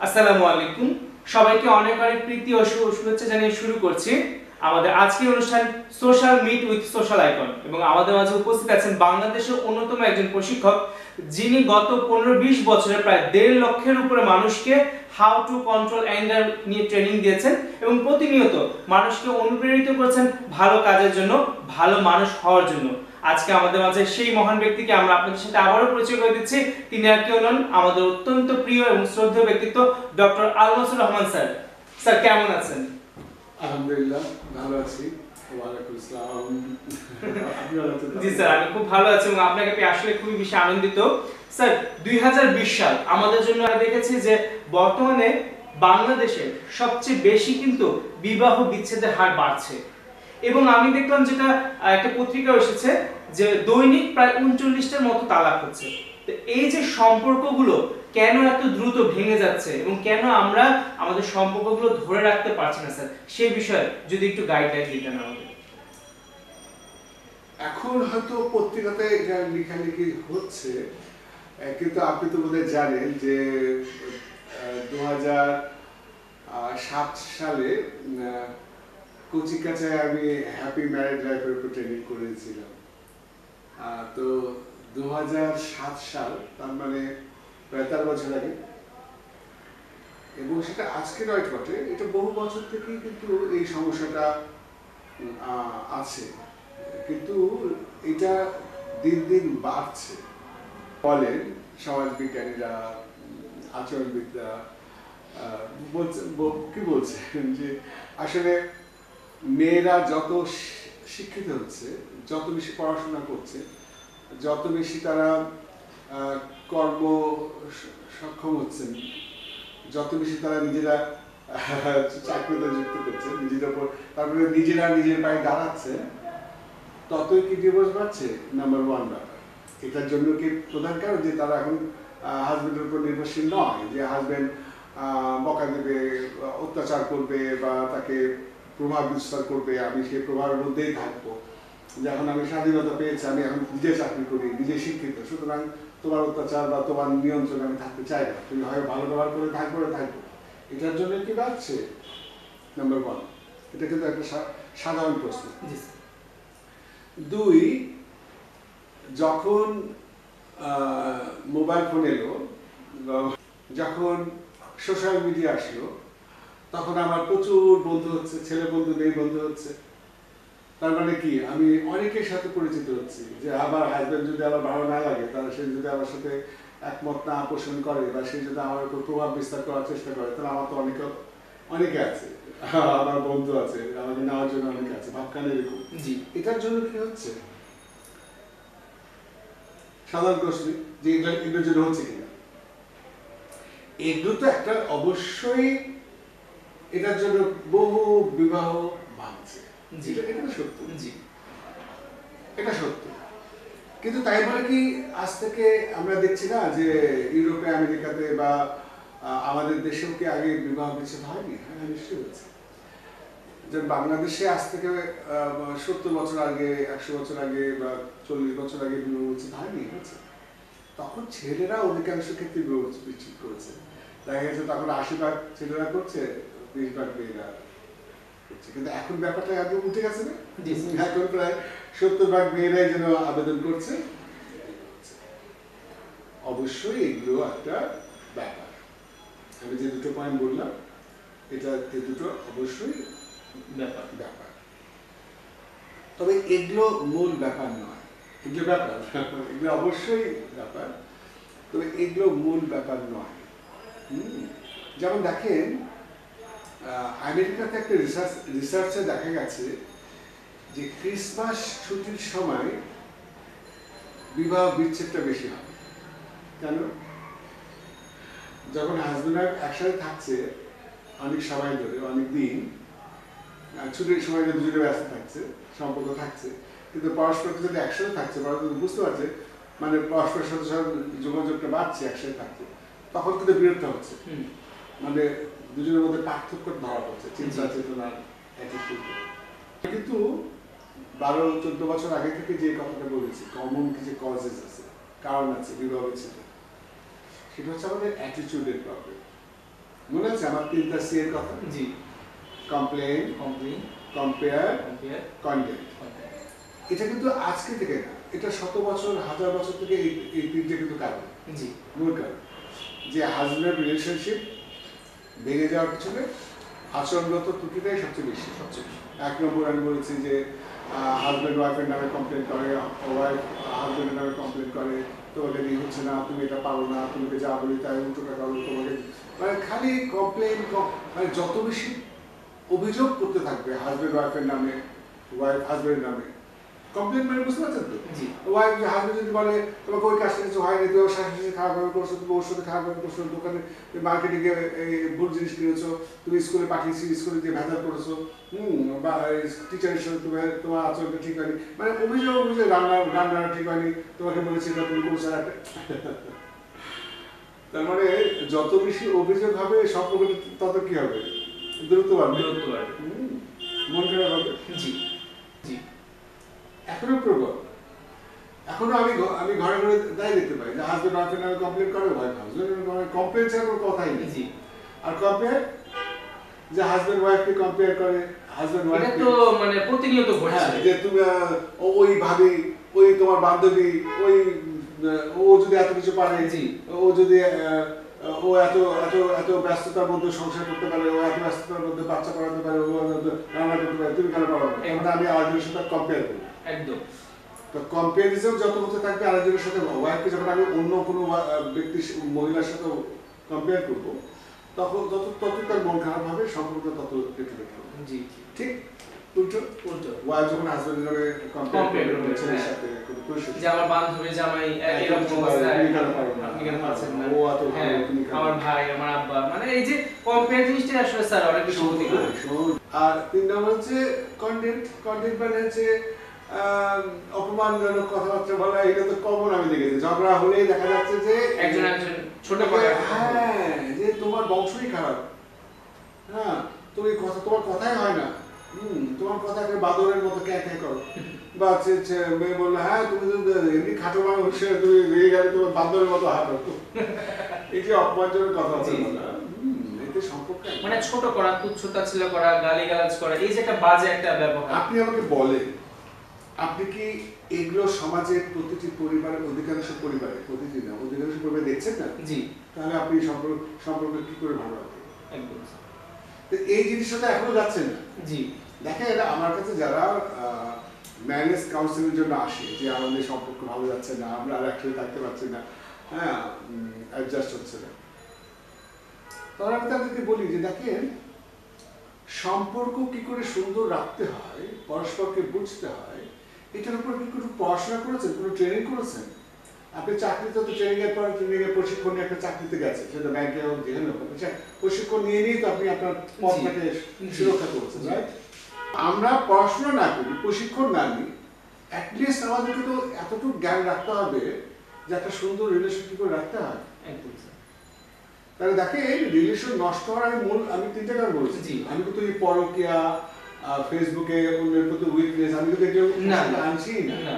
আসসালামু আলাইকুম। সবাইকে অনেক অনেক প্রীতি ও শুভেচ্ছা জানিয়ে শুরু করছি আমাদের আজকের অনুষ্ঠান social meet with social icon. এবং আমাদের মাঝে উপস্থিত আছেন বাংলাদেশের অন্যতম একজন প্রশিক্ষক, যিনি গত 15-20 বছরে প্রায় 1.5 লক্ষের উপরে মানুষকে হাউ টু কন্ট্রোল অ্যাঙ্গার নিয়ে ট্রেনিং দিয়েছেন এবং প্রতিনিয়ত মানুষকে অনুপ্রেরিত করছেন ভালো কাজের জন্য, ভালো মানুষ হওয়ার জন্য। আজকে আমাদের মাঝে সেই মহান ব্যক্তিকে আমরা আপনাদের সাথে আবারও পরিচয় করে দিচ্ছি। তিনি আর কেউ নন, আমাদের অত্যন্ত প্রিয় এবং শ্রদ্ধেয় ব্যক্তিত্ব ডক্টর আলমাসুর রহমান স্যার। স্যার কেমন আছেন? আলহামদুলিল্লাহ ভালো আছি। ওয়ালাইকুম আসসালাম। জি স্যার, আমি খুব ভালো আছি এবং আপনাকে পেয়ে আসলে খুবই বেশি আনন্দিত। স্যার 2020 সাল আমাদের জন্য আমরা দেখেছি যে বর্তমানে বাংলাদেশে সবচেয়ে বেশি কিন্তু বিবাহ বিচ্ছেদের হার বাড়ছে এবং আমি দেখলাম যেটা একটা পত্রিকা এসেছে যে দৈনিক প্রায় 39টার মতো তালাক হচ্ছে। তো এই যে সম্পর্কগুলো কেন এত দ্রুত ভেঙে যাচ্ছে এবং কেন আমরা আমাদের সম্পর্কগুলো ধরে রাখতে পারছি না স্যার, সেই বিষয়ে যদি একটু গাইডলাইন দিতেন আমাদের। এখন হয়তো পত্রিকাতে লেখালেখি হচ্ছে, কিন্তু আপনি তো বোধহয় জানেন যে 2007 সালে কচিকাচায় আমি হ্যাপি ম্যারিড লাইফের উপর ট্রেনিং করেছিলাম। তো 2007 সাল, তার মানে প্রায় 13 বছর আগে, এবং সেটা আজকে নয় বটে, এটা বহু বছর থেকেই কিন্তু এই সমস্যাটা আছে, কিন্তু এটা দিন দিন বাড়ছে। বলেন সমাজবিজ্ঞানীরা, আচরণবিদরা কি বলছেন যে আসলে মেয়েরা যত শিক্ষিত হচ্ছে, যত বেশি পড়াশোনা করছে, যত বেশি তারা কর্ম সক্ষম হচ্ছেন, যত বেশি তারা নিজেরা চাকরিতে যুক্ত করছে নিজেদের উপর, তারপরে নিজেরা নিজের পায়ে দাঁড়াচ্ছে, ততই কি ডিভোর্স বাড়ছে নাম্বার 1 ব্যাপার। এটার জন্য কি প্রধান কারণ যে তারা এখন হাজবেন্ডের উপর নির্ভরশীল নয়, যে হাজবেন্ড বকা দেবে, অত্যাচার করবে বা তাকে প্রভাব বিস্তার করবে, আমি সেই প্রভাবের মধ্যেই থাকবো। যখন আমি স্বাধীনতা পেয়েছি, আমি এখন নিজে চাকরি করি, নিজে শিক্ষিত, সুতরাং তোমার অত্যাচার বা তোমার নিয়ন্ত্রণে আমি থাকতে চাই না, তুমি হয় ভালো ব্যবহার করে থাকবো। এটার জন্য কি বাড়ছে নাম্বার 1। এটা কিন্তু একটা সাধারণ প্রশ্ন। 2, যখন মোবাইল ফোন এলো, যখন সোশ্যাল মিডিয়া আসলো, তখন আমার প্রচুর বন্ধু হচ্ছে, ছেলে বন্ধু মেয়ে বন্ধু হচ্ছে। তার মানে কি, আমি অনেকের সাথে পরিচিত হচ্ছি, যে আমার হাজবেন্ড যদি আমার ভালো না লাগে, তাহলে সে যদি আমার সাথে একমত না পোষণ করে বা সে যদি আমার উপর প্রভাব বিস্তার করার চেষ্টা করে, তাহলে আমার তো অনেকে আছে, আমার বন্ধু আছে, আমাকে নেওয়ার জন্য অনেকে আছে, ভাবখানে এরকম। এটার জন্য কি হচ্ছে সাধারণ প্রশ্ন, যে এগুলোর জন্য হচ্ছে কিনা। এগুলো তো একটা অবশ্যই, এটার জন্য বহু বিবাহ ভাঙছে, এটা সত্য, এটা সত্য। কিন্তু তাই বলে কি আজ থেকে আমরা দেখছি না যে ইউরোপে, আমেরিকাতে বা আমাদের দেশেও কি আগে বিবাহ বিচ্ছেদ হয়নি? হ্যাঁ, নিশ্চয়ই হচ্ছে। যেমন বাংলাদেশে আজ থেকে 70 বছর আগে, 100 বছর আগে বা 40 বছর আগে বিবাহ বিচ্ছেদ হয়নি, হচ্ছে। তখন ছেলেরা অধিকাংশ ক্ষেত্রে বিবাহ বিচ্ছেদ করেছে। দেখা গেছে তখন 80% ছেলেরা করছে, 20% মেয়েরা করছে। কিন্তু এখন ব্যাপারটা একদম উঠে গেছে না, এখন প্রায় 70% মেয়েরাই যেন আবেদন করছে। অবশ্যই এগুলো একটা ব্যাপার। আমি যে দুটো পয়েন্ট বললাম, এটা দুটো অবশ্যই ব্যাপার। তবে এগুলো মূল ব্যাপার নয়। এগুলো ব্যাপার, এগুলো অবশ্যই ব্যাপার, তবে এগুলো মূল ব্যাপার নয়। যেমন দেখেন, আমেরিকাতে একটা রিসার্চে দেখা গেছে যে ক্রিসমাস ছুটির সময় বিবাহ বিচ্ছেদটা বেশি হয়। কেন? যখন হাজবেন্ড ওয়াইফ একসাথে থাকছে অনেক সময় ধরে, অনেক দিন, ছুটির সময় দুজনে ব্যস্ত থাকছে, সম্পর্ক থাকছে, কিন্তু পরস্পর যদি একসাথে থাকছে, বুঝতে পারছে, মানে পরস্পরের সাথে যোগাযোগটা বাড়ছে, একসাথে থাকছে, তখন কিন্তু বিরক্ত হচ্ছে, মানে দুজনের মধ্যে পার্থক্য ধরা পড়ছে, চিন্তা চেতনার অ্যাটিটিউড। কিন্তু 12-14 বছর আগে থেকে যে কথাটা বলেছি, কমন কিছু কজেস আছে, কারণ আছে বিবাহ বিচ্ছেদ, সেটা হচ্ছে আমাদের অ্যাটিটিউডের প্রবলেম। মনে আছে আমার 3টা সি এর কথা? জি। Complain, compare, condemn. এটা কিন্তু আজকে থেকে না, এটা শত বছর, হাজার বছর থেকে এই 3টে কিন্তু কারণ। জি। মূল কারণ যে হাজব্যান্ড রিলেশনশিপ ভেঙে যাওয়ার পিছনে আচরণগত ত্রুটিটাই সবচেয়ে বেশি। 1 নম্বর আমি বলেছি যে হাজব্যান্ড ওয়াইফের নামে কমপ্লেন করে, ওয়াইফ হাজব্যান্ডের নামে কমপ্লেন করে, তোমাকে দিয়ে হচ্ছে না, তুমি এটা পারো না, তুমি যা বলি তাই উল্টোটা করো, তোমাকে মানে খালি কমপ্লেন, মানে যত বেশি অভিযোগ করতে থাকবে হাজব্যান্ড ওয়াইফের নামে, ওয়াইফ হাজব্যান্ডের নামে। কমপ্লেন মানে বুঝতে পারছেন তো? ওয়াইফ হাজব্যান্ড যদি বলে তোমাকে ওই কাজটা কিছু হয়নি, তুমি ওর শাশুড়ির সাথে খারাপভাবে করছো, তুমি ওর সাথে খারাপভাবে করছো, দোকানে মার্কেটিংয়ে ভুল জিনিস কিনেছো, তুমি স্কুলে পাঠিয়েছি, স্কুলে দিয়ে ভেজাল করেছো, বা টিচারের সাথে তোমার আচরণটা ঠিক হয়নি, মানে অভিযোগ রান্না ঠিক হয়নি, তোমাকে বলেছি না, তুমি করছো না। তার মানে যত বেশি অভিযোগ হবে সম্পর্ক তত কি হবে? দ্রুত বাড়বে, মন খারাপ হবে। জি জি। এখনো প্রবল, এখনো আমি ঘরে ঘরে তাই দেখতে পাই যে হাজব্যান্ড ওয়াইফের নামে কমপ্লেন করে, ওয়াইফ হাজব্যান্ডের নামে কমপ্লেন ছাড়া কোনো কথাই নেই। জি। আর কম্পেয়ার, যে হাজব্যান্ড ওয়াইফকে কম্পেয়ার করে, হাজব্যান্ড ওয়াইফ এটা তো মানে প্রতিনিয়ত ঘটছে যে তুমি ওই ভাবি, ওই তোমার বান্ধবী, ওই ও যদি এত কিছু পারে, ও যদি ও এত এত এত ব্যস্ততার মধ্যে সংসার করতে পারে, ও এত ব্যস্ততার মধ্যে বাচ্চা পড়াতে পারে, ও রান্না করতে পারে, তুমি কেন পারো না? আমরা আমি আরেকজনের সাথে কম্পেয়ার করি। একদম। তো কম্পেয়ারিজম যত হতে থাকবে আরেকজনের সাথে, ওয়াইফকে যখন আমি অন্য কোনো ব্যক্তি মহিলার সাথে কম্পেয়ার করবো, তখন তত তার মন খারাপ হবে, সম্পর্কটা তত ডেট্রিবিউট হবে। জি। ঠিক উল্টো ওয়াইফ যখন হাজবেন্ডের নামে কম্পেয়ার করবে ছেলের সাথে, যে আমার বান্ধবী জামাই এরকম অবস্থায়, আপনি কেন পারছেন না, ও এত ভালো, তুমি কেন, আমার ভাই, আমার আব্বা, মানে এই যে কম্পেয়ার জিনিসটা আসলে স্যার অনেক বেশি ক্ষতি করে। আর 3 নম্বর হচ্ছে কন্টেন্ট মানে হচ্ছে অপমানজনক কথাবার্তা বলা। এটা তো কমন, আমি দেখেছি ঝগড়া হলেই দেখা যাচ্ছে যে একজন ছোট করে, হ্যাঁ, যে তোমার বংশই খারাপ, হ্যাঁ, তুমি কথা, তোমার কথাই হয় না, তোমার কথাকে বাদরের মতো ক্যাঁ করো, বা মেয়ে বললো হ্যাঁ তুমি এমনি খাটো মানুষ, তুমি রেগে গেলে তোমার বাদরের মতো হাঁটো। এই যে অপমানজনক কথা বলা, এতে সম্পর্ক মানে ছোট করা, তুচ্ছতাচ্ছিল্য করা, গালিগালাজ করা, এই যে একটা বাজে একটা ব্যবহার। আপনি আমাকে বলেন, আপনি কি এগুলো সমাজের প্রতিটি পরিবারের, অধিকাংশ পরিবারে, প্রতিটি না অধিকাংশ পরিবারে দেখছেন না? জি। তাহলে আপনি সম্পর্ক কি করে ভালো হবে? একদম। তো এই জিনিসটা এখনো যাচ্ছে না। জি। দেখেন আমার কাছে যারা ম্যারেজ কাউন্সিলের জন্য আসে, যে আমাদের সম্পর্ক ভালো যাচ্ছে না, আমরা আর একসাথে থাকতে পারছি না, হ্যাঁ, অ্যাডজাস্ট হচ্ছে না, তখন আমি তাদেরকে বলি যে দেখেন, সম্পর্ক কি করে সুন্দর রাখতে হয়, পরস্পরকে বুঝতে হয়, এটার উপর কি কোনো পড়াশোনা করেছেন, কোনো ট্রেনিং করেছেন? আপনি চাকরিতে তো ট্রেনিং এর পর ট্রেনিং এর প্রশিক্ষণ নিয়ে একটা চাকরিতে গেছে, সেটা ব্যাংকে হোক, যেখানে হোক, প্রশিক্ষণ নিয়ে নিয়েই তো আপনি আপনার পথটাকে সুরক্ষা করছেন, রাইট? আমরা পড়াশোনা না করি, প্রশিক্ষণ না নিই, অ্যাটলিস্ট আমাদেরকে তো এতটুকু জ্ঞান রাখতে হবে যে একটা সুন্দর রিলেশন কি করে রাখতে হয়। একদম। তাহলে দেখে রিলেশন নষ্ট হওয়ার আমি 3টা কারণ বলেছি। আমি কিন্তু এই পরকীয়া, ফেসবুকে অন্যের প্রতি উইকনেস, আমি কিন্তু এগুলো আনছি না,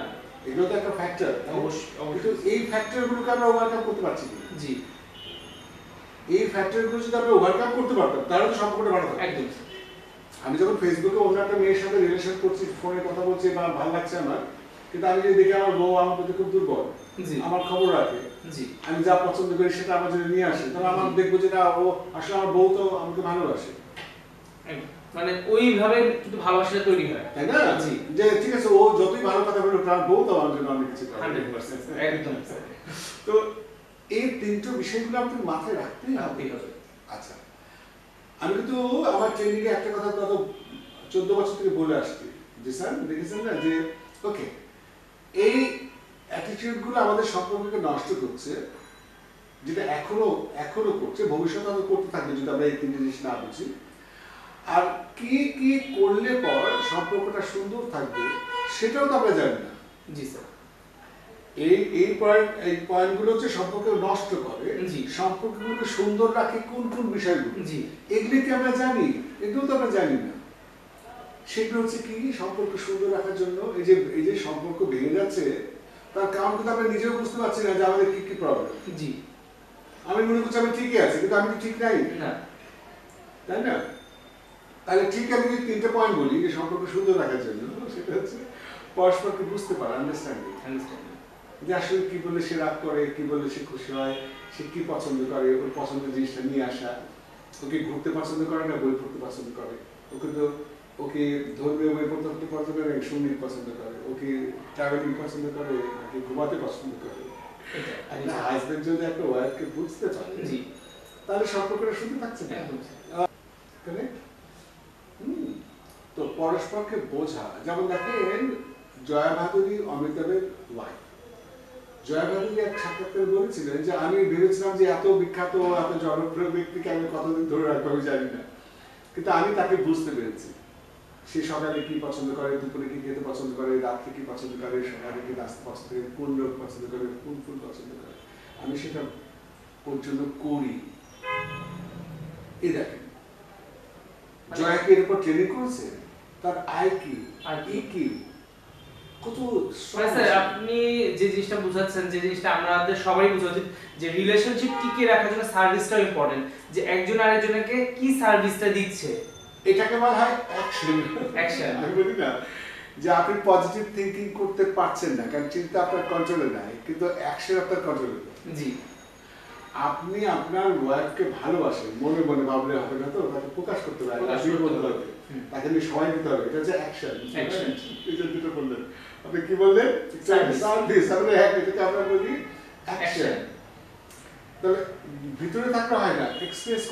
এগুলো তো একটা ফ্যাক্টর। কিন্তু এই ফ্যাক্টরগুলোকে আমরা ওভারকাম করতে পারছি না। জি। এই ফ্যাক্টরগুলো যদি আমরা ওভারকাম করতে পারতাম, তাহলে তো সম্পর্কটা ভালো থাকতো। একদম। আমি যখন ফেসবুকে অন্য একটা মেয়ের সাথে রিলেশন করছি, ফোনে কথা বলছি, বা ভালো লাগছে আমার, কিন্তু আমি যদি দেখি আমার বউ আমার প্রতি খুব দুর্বল, আমার খবর রাখে, আমি যা পছন্দ করি সেটা আমার জন্য নিয়ে আসে, তাহলে আমার দেখবো যে না, ও আসলে আমার বউ তো আমাকে ভালোবাসে, মানে ওইভাবে কিন্তু ভালোবাসা তৈরি হয়, তাই না? যে ঠিক আছে, ও যতই ভালো কথা বলুক, তার বউ তো আমার জন্য অনেক কিছু করে। 100% একদম। তো এই 3টা বিষয়গুলো আপনাকে মাথায় রাখতেই হবে। আচ্ছা, আমি কিন্তু আমার ট্রেনিং এ একটা কথা গত 14 বছর থেকে বলে আসছি যে স্যার দেখেছেন না, যে ওকে, এই অ্যাটিটিউড গুলো আমাদের সম্পর্ককে নষ্ট করছে, যেটা এখনো করছে, ভবিষ্যতে হয়তো করতে থাকবে যদি আমরা এই 3টে জিনিস না বুঝি। আর কি কি করলে পর সম্পর্কটা সুন্দর থাকবে সেটাও তো আমরা জানি না। জি স্যার। এই পয়েন্টগুলো হচ্ছে সম্পর্ক নষ্ট করে, সম্পর্কগুলোকে সুন্দর রাখে কোন কোন বিষয়গুলো, এগুলি কি আমরা জানি? এগুলো তো আমরা জানি না। সেগুলো হচ্ছে কি, সম্পর্ক সুন্দর রাখার জন্য এই যে সম্পর্ক ভেঙে যাচ্ছে, তার কারণ কিন্তু আমরা নিজেও বুঝতে পারছি না যে আমাদের কি কি প্রবলেম। আমি মনে করছি আমি ঠিকই আছি, কিন্তু আমি তো ঠিক নাই। তাই না? তাহলে ঠিক আমি যদি 3টা পয়েন্ট বলি যে সম্পর্ক সুন্দর রাখার জন্য, সেটা হচ্ছে পরস্পরকে বুঝতে পারা, আন্ডারস্ট্যান্ডিং, যে আসলে কি বলে সে রাগ করে, কি বলে সে খুশি হয়, সে কি পছন্দ করে, ওর পছন্দের জিনিসটা নিয়ে আসা। ওকে ঘুরতে পছন্দ করে না বই পড়তে পছন্দ করে, ওকে ধর্মীয় বই পড়তে পছন্দ করে, সঙ্গীত পছন্দ করে, ওকে ট্রাভেলিং পছন্দ করে, ওকে ঘুমাতে পছন্দ করে। একটা হাজবেন্ড যদি একটা ওয়াইফকে বুঝতে পারে তাহলে সম্পর্কটা শুধু থাকছে না। তো পরস্পরকে বোঝা, যেমন দেখেন জয়া ভাদুরী অমিতাভের ওয়াইফ, জয়া ভাদুরী এক সাক্ষাৎকারে বলেছিলেন যে আমি ভেবেছিলাম যে এত বিখ্যাত এত জনপ্রিয় ব্যক্তিকে আমি কতদিন ধরে রাখবো আমি জানি না, কিন্তু আমি তাকে বুঝতে পেরেছি। সে সকালে কি পছন্দ করে, দুপুরে কি খেতে পছন্দ করে, রাত্রে কি পছন্দ করে, সকালে কি নাচতে পছন্দ করে, কোন লোক পছন্দ করে, কোন ফুল পছন্দ করে, আমি সেটা পর্যন্ত করি। এই দেখেন জয়াকে এর উপর ট্রেনিং করেছে, তার আয় কি, কি কত। স্যার আপনি যে জিনিসটা বুঝাচ্ছেন, যে জিনিসটা আমাদের সবাই বোঝা উচিত, যে রিলেশনশিপ টিকিয়ে রাখার জন্য সার্ভিসটাও ইম্পর্টেন্ট, যে একজন আরেকজনকে কি সার্ভিসটা দিচ্ছে, এটাকে বলা হয় অ্যাকশন। আমি বলি না যে আপনি পজিটিভ থিঙ্কিং করতে পারছেন না, কারণ চিন্তা আপনার কন্ট্রোলে নাই, কিন্তু অ্যাকশন আপনার কন্ট্রোলে। জি, আপনি আপনার ওয়াইফকে ভালোবাসেন, মনে মনে ভাবলে হবে না, তো তাকে প্রকাশ করতে হবে, তাকে নিয়ে সময় দিতে হবে, এটা হচ্ছে অ্যাকশন। এই যে দুটো বললেন, আপনি কি বললেন, সার্ভিস, আমরা এটাকে আমরা বলি অ্যাকশন। তাহলে ভিতরে থাকলে হয় না, এক্সপ্রেস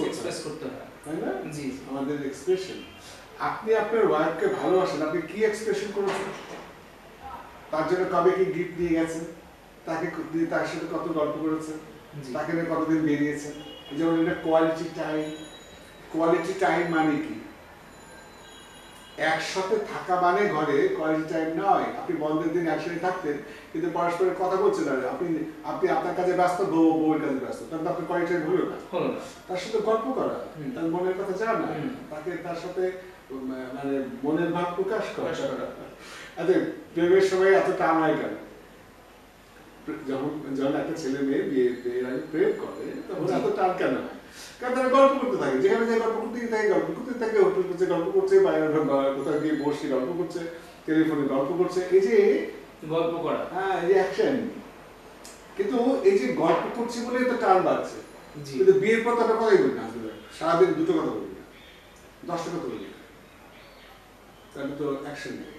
করতে হয়, তাই না? জি, আমাদের এক্সপ্রেশন। আপনি আপনার ওয়াইফকে ভালোবাসেন, আপনি কি এক্সপ্রেশন করেছেন, তার জন্য কবে কি গিফট দিয়ে গেছেন, তার সাথে কত গল্প করেছেন, তাকে নিয়ে কতদিন বেরিয়েছেন, যেমন এটা কোয়ালিটি টাইম। কোয়ালিটি টাইম মানে কি? একসাথে থাকা মানে ঘরে কোয়ালিটি টাইম নয়। আপনি বন্ধের দিন একসাথে থাকতেন কিন্তু পরস্পরের কথা বলছেন না, আপনি আপনার কাজে ব্যস্ত, বউয়ের কাজে ব্যস্ত, তাহলে তো আপনার কোয়ালিটি টাইম হলো না। তার সাথে গল্প করা, তার মনের কথা জানা, তার সাথে মানে মনের ভাব প্রকাশ করা। আচ্ছা, প্রেমের সময় এত টান হয় কেন? যখন একটা ছেলে মেয়ে বিয়ের আগে প্রেম করে তখন এত টান কেন হয়? কারণ তারা গল্প করতে থাকে, যেখানে যে গল্প করতেই থাকে, হোটেল করছে, গল্প করছে, বাইরে কোথাও গিয়ে বসে গল্প করছে, টেলিফোনে গল্প করছে, এই যে গল্প করা, হ্যাঁ, এই যে অ্যাকশন। কিন্তু এই যে গল্প করছে বলে তো টান বাড়ছে, কিন্তু বিয়ের পর তারা কথাই বলি না, সারাদিন দুটো কথা বলি না, 10টা কথা বলি না, তাহলে তো অ্যাকশন নেই।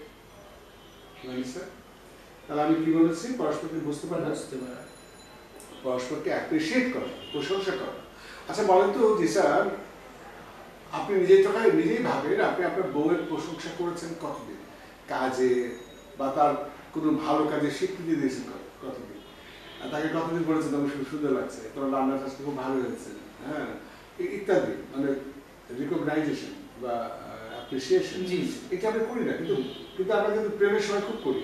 তাহলে আমি কি বলেছি? পরস্পরকে বুঝতে পারা, পরস্পরকে অ্যাপ্রিশিয়েট করা, প্রশংসা করা। আচ্ছা বলেন তো যে স্যার, আপনি নিজের টাকায় নিজেই ভাবেন আপনি আপনার বউয়ের প্রশংসা করেছেন কতদিন, কাজে বা তার কোনো ভালো কাজে স্বীকৃতি দিয়েছেন কতদিন, তাকে কতদিন বলেছেন তোমার সুন্দর লাগছে, তোমার রান্নার কাজটা খুব ভালো হয়েছে, হ্যাঁ, ইত্যাদি, মানে রিকগনাইজেশন বা অ্যাপ্রিসিয়েশন। এটা আমরা করি না, কিন্তু আমরা কিন্তু প্রেমের সময় খুব করি।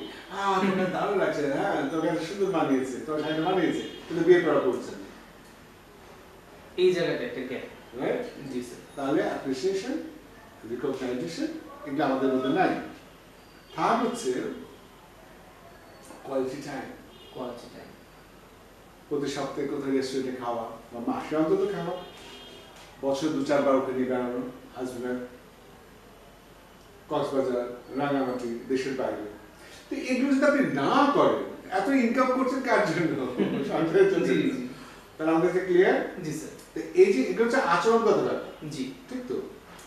তোমার দারুণ লাগছে, হ্যাঁ, তোর কাছে সুন্দর মানিয়েছে, তোর শাড়িটা মানিয়েছে, কিন্তু বিয়ে করা করছেন এই জায়গাটা একটা গ্যাপ, রাইট? জি স্যার। তাহলে অ্যাপ্রিসিয়েশন, রিকগনাইজেশন এগুলো আমাদের মধ্যে নাই। থার্ড হচ্ছে কোয়ালিটি টাইম। প্রতি সপ্তাহে কোথাও রেস্টুরেন্টে খাওয়া বা মাসে অন্তত খাওয়া, বছর 2-4 বার ওকে নিয়ে বেড়ানো, হাজব্যান্ড, কক্সবাজার, রাঙামাটি, দেশের বাইরে। তো এগুলো যদি আপনি না করেন, এত ইনকাম করছেন কার জন্য? সংসারের জন্য। তাহলে আমাদের ক্লিয়ার? জি স্যার। এই যে এগুলো হচ্ছে আচরণগত ব্যাপার, জি, ঠিক তো?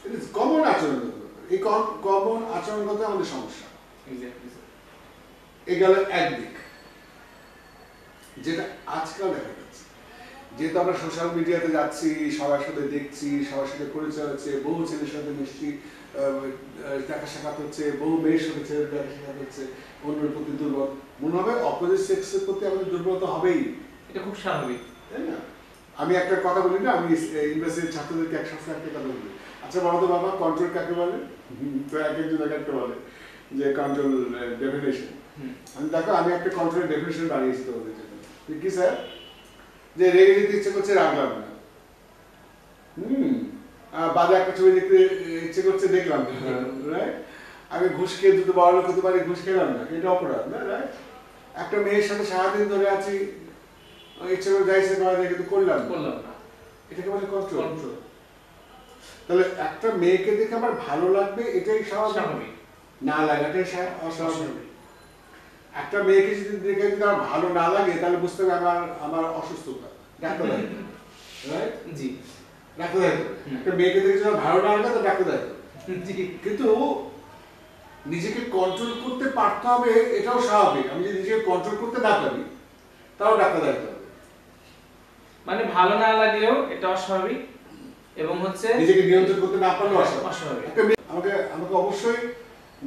ইট ইজ কমন আচরণগত ব্যাপার। এই কমন আচরণগত আমাদের সমস্যা। এই গেল একদিক, যেটা আজকাল দেখা যাচ্ছে। যেহেতু আমরা সোশ্যাল মিডিয়াতে যাচ্ছি, সবার সাথে দেখছি, সবার সাথে পরিচয় হচ্ছে, বহু ছেলের সাথে মিশছি, দেখা সাক্ষাৎ হচ্ছে, বহু মেয়ের সাথে ছেলের দেখা সাক্ষাৎ হচ্ছে, অন্যের প্রতি দুর্বল মনে হবে, অপোজিট সেক্সের প্রতি আমাদের দুর্বলতা হবেই। এটা খুব স্বাভাবিক, তাই না? আমি একটা কথা বলি না, আমি ইউনিভার্সিটির ছাত্রদেরকে এক সপ্তাহে একটা কথা বলি, আচ্ছা বলো তো বাবা, কন্ট্রোল কাকে বলে? তো এক একজন এক একটা বলে যে কন্ট্রোল ডেফিনেশন। আমি দেখো, আমি একটা কন্ট্রোলের ডেফিনেশন বানিয়েছি তোমাদের জন্য। কি স্যার? যে রেগে যেতে ইচ্ছে করছে, রাখলাম না। বাজে একটা ছবি দেখতে ইচ্ছে করছে, দেখলাম না, রাইট? আমি ঘুষ খেয়ে দুটো বড় লোক হতে পারি, ঘুষ খেলাম না, এটা অপরাধ না, রাইট? একটা মেয়ের সাথে সারাদিন ধরে আছি, ইচ্ছে করে যাইছে করা যায়, কিন্তু করলাম না, এটাকে বলে কন্ট্রোল। তাহলে একটা মেয়েকে দেখে আমার ভালো লাগবে এটাই স্বাভাবিক, না লাগাটাই অস্বাভাবিক। একটা মেয়েকে যদি দেখে যদি আমার ভালো না লাগে তাহলে বুঝতে হবে আমার আমার অসুস্থতা, ডাক্তার দেখাতে হবে, রাইট? জি, ডাক্তার দেখাতে হবে। একটা মেয়েকে দেখে যদি আমার ভালো না লাগে তো ডাক্তার দেখাতে হবে। জি, কিন্তু নিজেকে কন্ট্রোল করতে পারতে হবে এটাও স্বাভাবিক। আমি যদি নিজেকে কন্ট্রোল করতে না পারি তাও ডাক্তার দেখাতে হবে। মানে ভালো না লাগলেও এটা অস্বাভাবিক এবং হচ্ছে নিজেকে নিয়ন্ত্রণ করতে না পারলেও অস্বাভাবিক। একটা মেয়ে আমাকে আমাকে অবশ্যই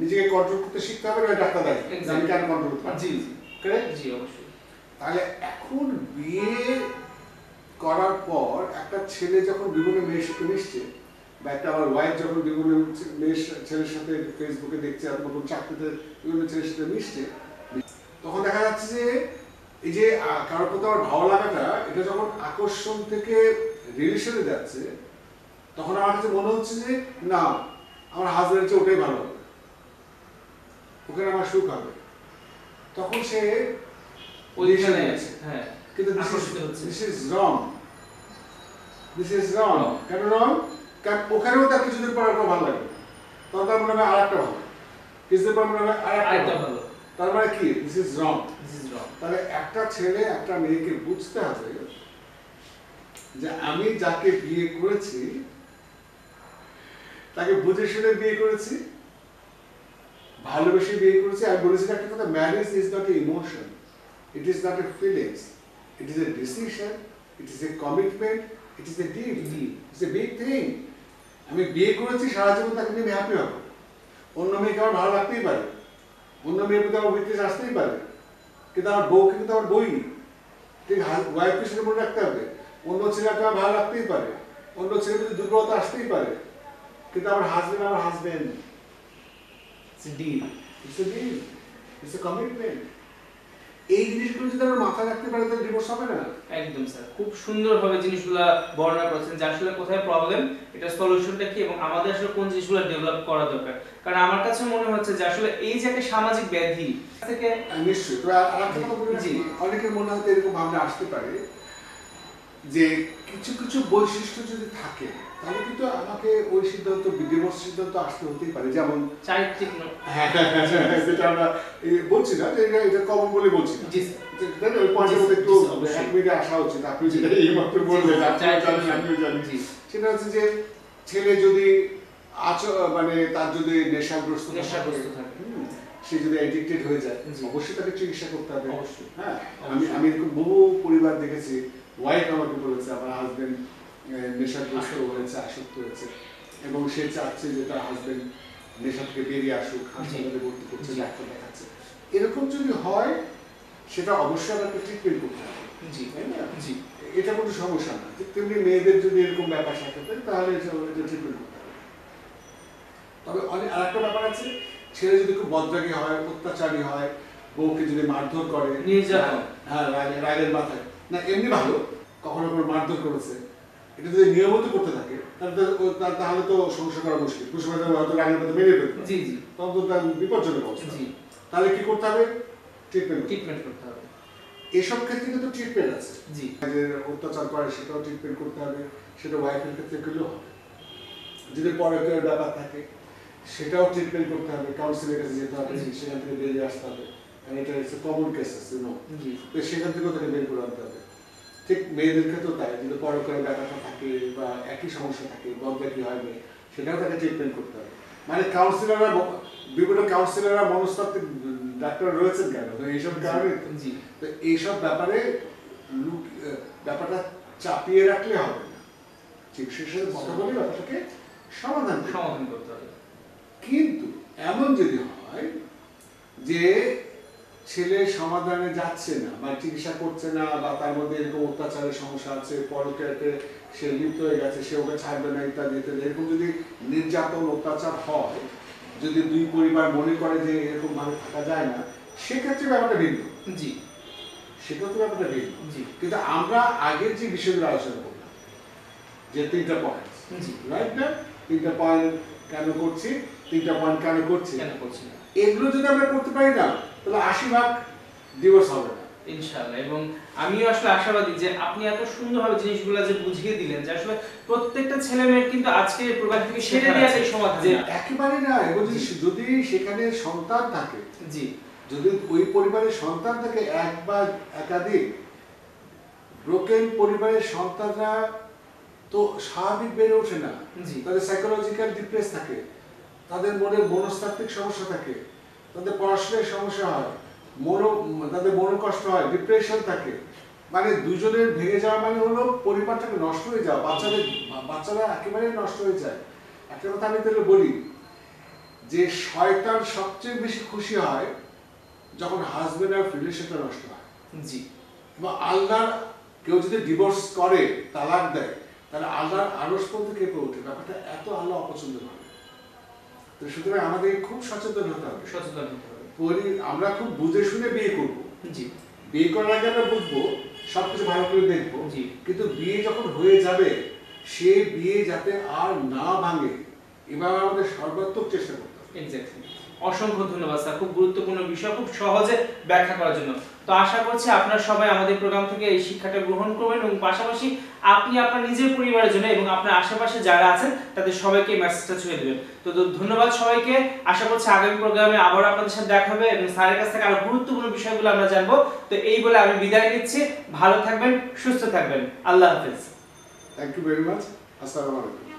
নিজেকে কন্ট্রোল করতে শিখতে হবে, না ডাক্তার দেখাতে হবে। আমি কেন কন্ট্রোল করতে পারছি? জি জি, Correct? জি অবশ্যই। তাহলে এখন বিয়ে করার পর একটা ছেলে যখন বিভিন্ন মেয়ের সাথে মিশছে, বা একটা আমার ওয়াইফ যখন বিভিন্ন মেয়ের ছেলের সাথে ফেসবুকে দেখছে, আর নতুন চাকরিতে বিভিন্ন ছেলের সাথে মিশছে, তখন দেখা যাচ্ছে যে এই যে কারোর প্রতি আমার ভালো লাগাটা এটা যখন আকর্ষণ থেকে রিলেশনে যাচ্ছে, তখন আমার কাছে মনে হচ্ছে যে না, আমার হাজবেন্ডের চেয়ে ওটাই ভালো হবে, ওখানে আমার সুখ হবে। তখন সে ওইখানে হ্যাঁ, কিন্তু আকর্ষিত হচ্ছে। this is wrong. This is wrong. কেন wrong? কারণ ওখানেও তার কিছুদিন পর একটা ভালো লাগবে, তখন তার মনে হয় আরেকটা ভালো, কিছুদিন পর মনে হয় আরেকটা আরেকটা ভালো। ভালো। তার মানে কি? This is wrong. This is wrong. তাহলে একটা ছেলে একটা মেয়েকে বুঝতে হবে যে আমি যাকে বিয়ে করেছি তাকে বুঝে শুনে বিয়ে করেছি, ভালোবেসে বিয়ে করেছি। আমি বলেছি একটা কথা, marriage is not a emotion, it is not a feelings, it is a decision, it is a commitment, it is a deal, it's a big thing. আমি বিয়ে করেছি, সারা জীবন তাকে নিয়ে হ্যাপি হবো। অন্য মেয়েকে আমার ভালো লাগতেই পারে, অন্য মেয়ের প্রতি আমার উইকনেস আসতেই পারে, কিন্তু আমার বউকে কিন্তু আমার বই, ঠিক ওয়াইফকে সেটা মনে রাখতে হবে। অন্য ছেলেকে আমার ভালো লাগতেই পারে, অন্য ছেলের প্রতি দুর্বলতা আসতেই পারে, কিন্তু আমার হাজবেন্ড আমার husband. It's a deal. It's a deal. It's a commitment. এই জিনিসগুলো যদি আমরা মাথায় রাখতে পারি তাহলে ডিভোর্স হবে না। একদম স্যার, খুব সুন্দরভাবে জিনিসগুলা বর্ণনা করেছেন যে আসলে কোথায় প্রবলেম, এটা সলিউশনটা কি এবং আমাদের আসলে কোন জিনিসগুলো ডেভেলপ করা দরকার। কারণ আমার কাছে মনে হচ্ছে যে আসলে এই যে একটা সামাজিক ব্যাধি থেকে নিশ্চয়ই। তো আরেকটা কথা বলে রাখি, অনেকের মনে হয়তো এরকম ভাবনা আসতে পারে যে কিছু কিছু বৈশিষ্ট্য যদি থাকে তাহলে কিন্তু আমাকে ওই সিদ্ধান্ত, ডিভোর্স সিদ্ধান্ত আসতে হতেই পারে। যেমন চারিত্রিক যেটা আমরা বলছি না, যে এটা কমন বলে বলছি না, জি স্যার, ওই পয়েন্টের মধ্যে একটু এক মিনিটে আসা উচিত। আপনি যেটা এইমাত্র বললেন, আমিও জানি, সেটা হচ্ছে যে ছেলে যদি মানে তার যদি নেশাগ্রস্ত থাকে, সে যদি অ্যাডিক্টেড হয়ে যায়, অবশ্যই তাকে চিকিৎসা করতে হবে। অবশ্যই। হ্যাঁ, আমি এরকম বহু পরিবার দেখেছি, ওয়াইফ আমাকে বলেছে আমার হাজবেন্ড নেশাগ্রস্ত হয়েছে, আসক্ত হয়েছে, এবং সে চাচ্ছে যে তার হাজবেন্ড নেশা থেকে বেরিয়ে আসুক, হাসপাতালে ভর্তি করছে, ডাক্তার দেখাচ্ছে। এরকম যদি হয় সেটা অবশ্যই আমাকে ট্রিটমেন্ট করতে হবে, জি তাই না? জি, এটা কোনো সমস্যা না। তেমনি মেয়েদের যদি এরকম ব্যাপার থাকে তাহলে এটা ট্রিটমেন্ট করতে হবে। তবে আরেকটা ব্যাপার আছে, ছেলে যদি খুব বদরাগী হয়, অত্যাচারী হয়, বউকে যদি মারধর করে, নির্যাতন, হ্যাঁ রাগের মাথায় না, এমনি ভালো, কখনো কখনো মারধর করেছে, এটা যদি নিয়মিত করতে থাকে তাহলে তো সংসার করা মুশকিল। মুশকিল হয়তো রাগের মধ্যে মেরে ফেলতে, জি জি, তখন তো তার বিপজ্জনক অবস্থা। জি, তাহলে কি করতে হবে? ট্রিটমেন্ট করতে হবে। এসব ক্ষেত্রে কিন্তু ট্রিটমেন্ট আছে। জি, যে অত্যাচার করে সেটাও ট্রিটমেন্ট করতে হবে, সেটা ওয়াইফের ক্ষেত্রে করলেও হবে। যদি পরকীয়ার ব্যাপার থাকে সেটাও ট্রিটমেন্ট করতে হবে, কাউন্সিলের কাছে যেতে হবে, সেখান থেকে বেরিয়ে আসতে হবে। কারণ এটা হচ্ছে কমন কেসেস, তো সেখান থেকেও তাকে বের করে আনতে হবে। ঠিক মেয়েদের ক্ষেত্রেও তাই, যদি পরকীয়ার ব্যাপারটা থাকে বা একই সমস্যা থাকে, বদলাকি হয় মেয়ে, সেটাও তাকে ট্রিটমেন্ট করতে হবে। মানে কাউন্সিলররা, বিভিন্ন কাউন্সিলররা মনস্তাত্ত্বিক ডাক্তার রয়েছেন কেন? তো এইসব কারণে। তো এইসব ব্যাপারে ব্যাপারটা চাপিয়ে রাখলে হবে না, চিকিৎসার সাথে কথা বলে ব্যাপারটাকে সমাধান করতে হবে। কিন্তু এমন যদি হয় যে ছেলে সমাধানে যাচ্ছে না বা চিকিৎসা করছে না, বা তার মধ্যে এরকম অত্যাচারের সমস্যা আছে, পরকীয়াতে সে লিপ্ত হয়ে গেছে, সে ওকে ছাড়বে না, ইত্যাদি ইত্যাদি, এরকম যদি নির্যাতন অত্যাচার হয়, যদি দুই পরিবার মনে করে যে এরকম ভাবে থাকা যায় না, সেক্ষেত্রে ব্যাপারটা ভিন্ন। জি, সেক্ষেত্রে ব্যাপারটা ভিন্ন। জি, কিন্তু আমরা আগের যে বিষয়গুলো আলোচনা করলাম, যে 3টা পয়েন্ট, রাইট না? 3টা পয়েন্ট কেন করছি, 3টা পয়েন্ট কেন করছি, কেন করছি না, এগুলো যদি আমরা করতে পারি না তাহলে 80 ভাগ ডিভোর্স হবে না। ইনশাআল্লাহ। এবং আমিও আসলে আশাবাদী যে আপনি এত সুন্দরভাবে জিনিসগুলো যে বুঝিয়ে দিলেন যে আসলে প্রত্যেকটা ছেলে মেয়ের কিন্তু আজকে এই প্রোগ্রাম থেকে সেরে দেওয়াটাই সমাধান যে না। একেবারে না, এবং যদি সেখানে সন্তান থাকে, জি যদি ওই পরিবারের সন্তান থাকে এক বা একাধিক, ব্রোকেন পরিবারের সন্তানরা তো স্বাভাবিক বেড়ে ওঠে না, জি তাদের সাইকোলজিক্যাল ডিপ্রেস থাকে, তাদের মনে মনস্তাত্ত্বিক সমস্যা থাকে, তাদের পড়াশোনায় সমস্যা হয়, তাদের মনোকষ্ট হয়, ডিপ্রেশন থাকে। মানে দুজনের ভেঙে যাওয়া মানে হলো পরিবারটাকে নষ্ট হয়ে যাওয়া, বাচ্চারা একেবারে নষ্ট হয়ে যায়। একটা কথা আমি তাহলে বলি যে শয়তান সবচেয়ে বেশি খুশি হয় যখন হাজবেন্ড আর রিলেশনটা নষ্ট হয়। জি এবং আল্লাহর কেউ যদি ডিভোর্স করে, তালাক দেয়, তাহলে আল্লাহর আরশ পর্যন্ত কেঁপে ওঠে। ব্যাপারটা এত আল্লাহ অপছন্দ করে। তো সুতরাং আমাদের খুব সচেতন হতে হবে, সচেতন হতে হবে। আমরা খুব বুঝে শুনে বিয়ে করব। জি বিয়ে করার আগে আমরা বুঝবো, সবকিছু ভালো করে দেখবো, জি কিন্তু বিয়ে যখন হয়ে যাবে সে বিয়ে যাতে আর না ভাঙে, এবার আমাদের সর্বাত্মক চেষ্টা করতে হবে। এক্স্যাক্টলি। অসংখ্য ধন্যবাদ স্যার, খুব গুরুত্বপূর্ণ বিষয় খুব সহজে ব্যাখ্যা করার জন্য। তো আশা করছি আপনারা সবাই আমাদের প্রোগ্রাম থেকে এই শিক্ষাটা গ্রহণ করবেন এবং পাশাপাশি আপনি আপনার নিজের পরিবারের জন্য এবং আপনার আশেপাশে যারা আছেন তাদের সবাইকে মেসেজটা ছুঁয়ে দেবেন। তো ধন্যবাদ সবাইকে। আশা করছি আগামী প্রোগ্রামে আবার আপনাদের সাথে দেখা হবে এবং স্যারের কাছ থেকে আরো গুরুত্বপূর্ণ বিষয়গুলো আমরা জানবো। তো এই বলে আমি বিদায় নিচ্ছি। ভালো থাকবেন, সুস্থ থাকবেন। আল্লাহ হাফেজ। Thank you very much. আসসালামু আলাইকুম।